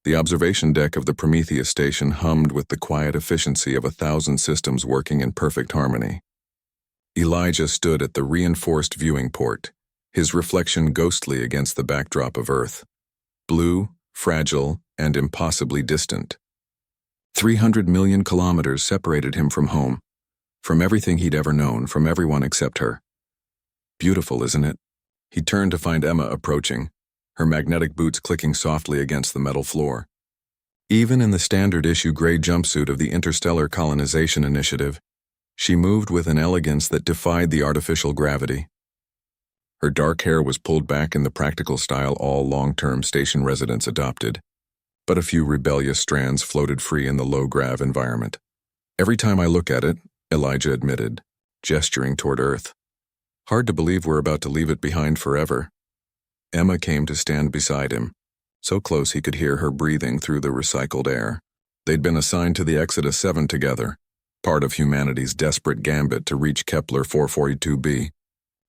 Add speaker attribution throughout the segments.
Speaker 1: The observation deck of the Prometheus station hummed with the quiet efficiency of 1,000 systems working in perfect harmony. Elijah stood at the reinforced viewing port, his reflection ghostly against the backdrop of Earth. Blue, fragile, and impossibly distant. 300 million kilometers separated him from home, from everything he'd ever known, from everyone except her. Beautiful, isn't it? He turned to find Emma approaching, her magnetic boots clicking softly against the metal floor. Even in the standard-issue gray jumpsuit of the Interstellar Colonization Initiative, she moved with an elegance that defied the artificial gravity. Her dark hair was pulled back in the practical style all long-term station residents adopted, but a few rebellious strands floated free in the low-grav environment. Every time I look at it, Elijah admitted, gesturing toward Earth. Hard to believe we're about to leave it behind forever. Emma came to stand beside him, so close he could hear her breathing through the recycled air. They'd been assigned to the Exodus 7 together, part of humanity's desperate gambit to reach Kepler 442b,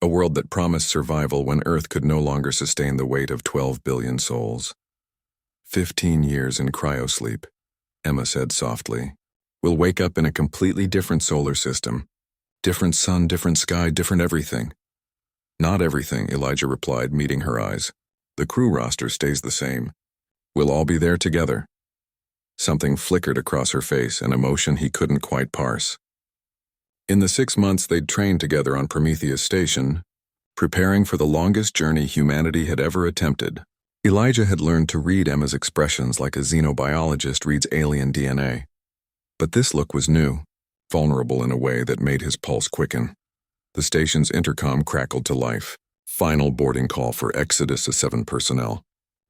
Speaker 1: a world that promised survival when Earth could no longer sustain the weight of 12 billion souls. 15 years in cryosleep, Emma said softly. We'll wake up in a completely different solar system. Different sun, different sky, different everything. Not everything, Elijah replied, meeting her eyes. The crew roster stays the same. We'll all be there together. Something flickered across her face, an emotion he couldn't quite parse. In the 6 months they'd trained together on Prometheus Station, preparing for the longest journey humanity had ever attempted, Elijah had learned to read Emma's expressions like a xenobiologist reads alien DNA. But this look was new, vulnerable in a way that made his pulse quicken. The station's intercom crackled to life. Final boarding call for Exodus 7 personnel.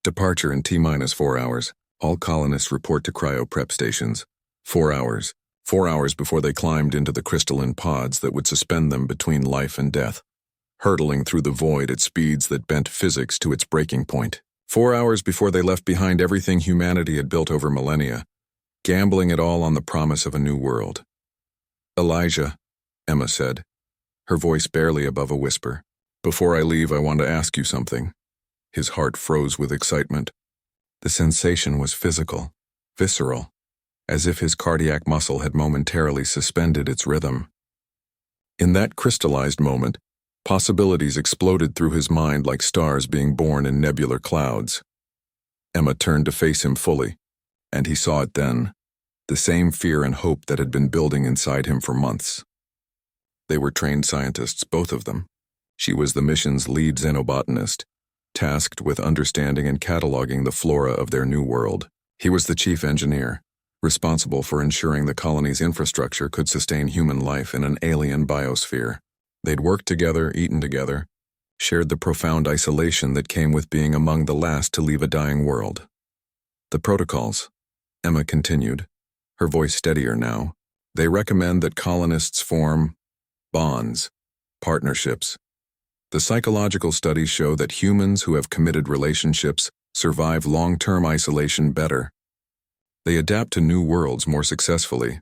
Speaker 1: Departure in T-4 hours. All colonists report to cryo-prep stations. 4 hours. 4 hours before they climbed into the crystalline pods that would suspend them between life and death, hurtling through the void at speeds that bent physics to its breaking point. 4 hours before they left behind everything humanity had built over millennia, gambling it all on the promise of a new world. Elijah, Emma said, her voice barely above a whisper. Before I leave, I want to ask you something. His heart froze with excitement. The sensation was physical, visceral, as if his cardiac muscle had momentarily suspended its rhythm. In that crystallized moment, possibilities exploded through his mind like stars being born in nebular clouds. Emma turned to face him fully, and he saw it then, the same fear and hope that had been building inside him for months. They were trained scientists, both of them. She was the mission's lead xenobotanist, tasked with understanding and cataloging the flora of their new world. He was the chief engineer, responsible for ensuring the colony's infrastructure could sustain human life in an alien biosphere. They'd worked together, eaten together, shared the profound isolation that came with being among the last to leave a dying world. The protocols, Emma continued, her voice steadier now, they recommend that colonists form bonds, partnerships. The psychological studies show that humans who have committed relationships survive long-term isolation better. They adapt to new worlds more successfully.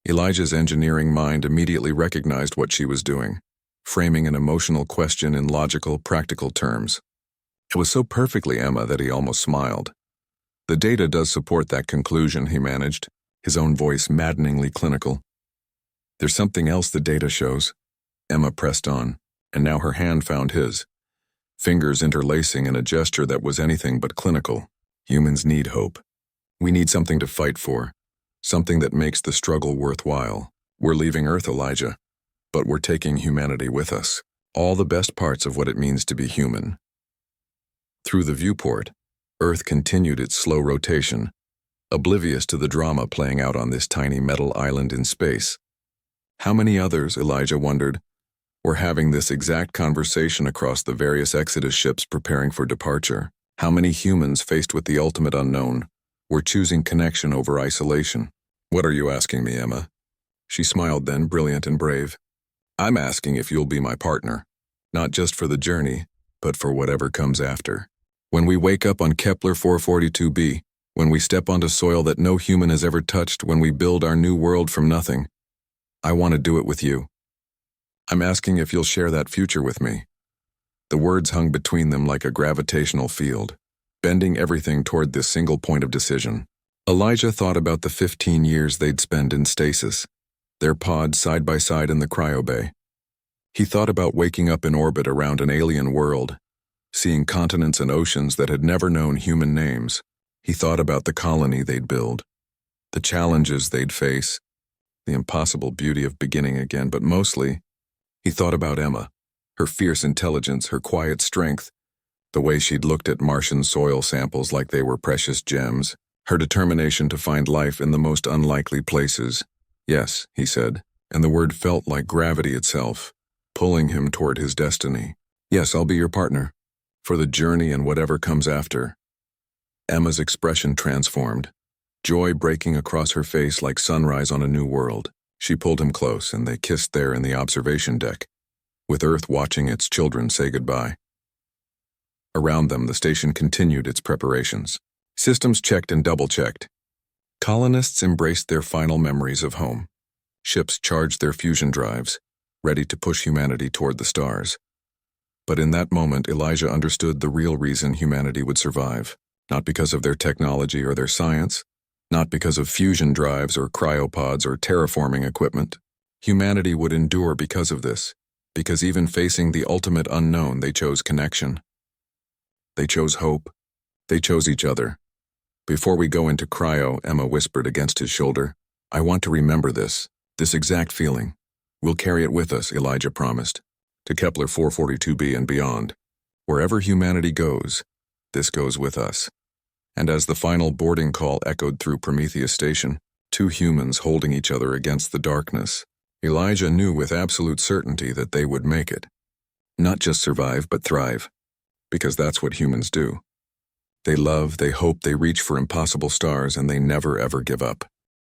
Speaker 1: Elijah's engineering mind immediately recognized what she was doing, framing an emotional question in logical, practical terms. It was so perfectly Emma that he almost smiled. The data does support that conclusion, he managed, his own voice maddeningly clinical. There's something else the data shows. Emma pressed on, and now her hand found his, fingers interlacing in a gesture that was anything but clinical. Humans need hope. We need something to fight for, something that makes the struggle worthwhile. We're leaving Earth, Elijah, but we're taking humanity with us, all the best parts of what it means to be human. Through the viewport, Earth continued its slow rotation, oblivious to the drama playing out on this tiny metal island in space. How many others, Elijah wondered, were having this exact conversation across the various Exodus ships preparing for departure? How many humans faced with the ultimate unknown were choosing connection over isolation? What are you asking me, Emma? She smiled then, brilliant and brave. I'm asking if you'll be my partner, not just for the journey, but for whatever comes after. When we wake up on Kepler 442b, when we step onto soil that no human has ever touched, when we build our new world from nothing, I want to do it with you. I'm asking if you'll share that future with me. The words hung between them like a gravitational field, bending everything toward this single point of decision. Elijah thought about the 15 years they'd spend in stasis, their pods side by side in the cryobay. He thought about waking up in orbit around an alien world, seeing continents and oceans that had never known human names. He thought about the colony they'd build, the challenges they'd face, the impossible beauty of beginning again, but mostly, he thought about Emma, her fierce intelligence, her quiet strength, the way she'd looked at Martian soil samples like they were precious gems, her determination to find life in the most unlikely places. Yes, he said, and the word felt like gravity itself, pulling him toward his destiny. Yes, I'll be your partner, for the journey and whatever comes after. Emma's expression transformed, joy breaking across her face like sunrise on a new world. She pulled him close, and they kissed there in the observation deck, with Earth watching its children say goodbye. Around them, the station continued its preparations. Systems checked and double-checked. Colonists embraced their final memories of home. Ships charged their fusion drives, ready to push humanity toward the stars. But in that moment, Elijah understood the real reason humanity would survive, not because of their technology or their science, not because of fusion drives or cryopods or terraforming equipment. Humanity would endure because of this, because even facing the ultimate unknown, they chose connection. They chose hope. They chose each other. Before we go into cryo, Emma whispered against his shoulder, I want to remember this exact feeling. We'll carry it with us, Elijah promised, to Kepler 442b and beyond. Wherever humanity goes, this goes with us. And as the final boarding call echoed through Prometheus Station, two humans holding each other against the darkness, Elijah knew with absolute certainty that they would make it. Not just survive, but thrive. Because that's what humans do. They love, they hope, they reach for impossible stars, and they never ever give up.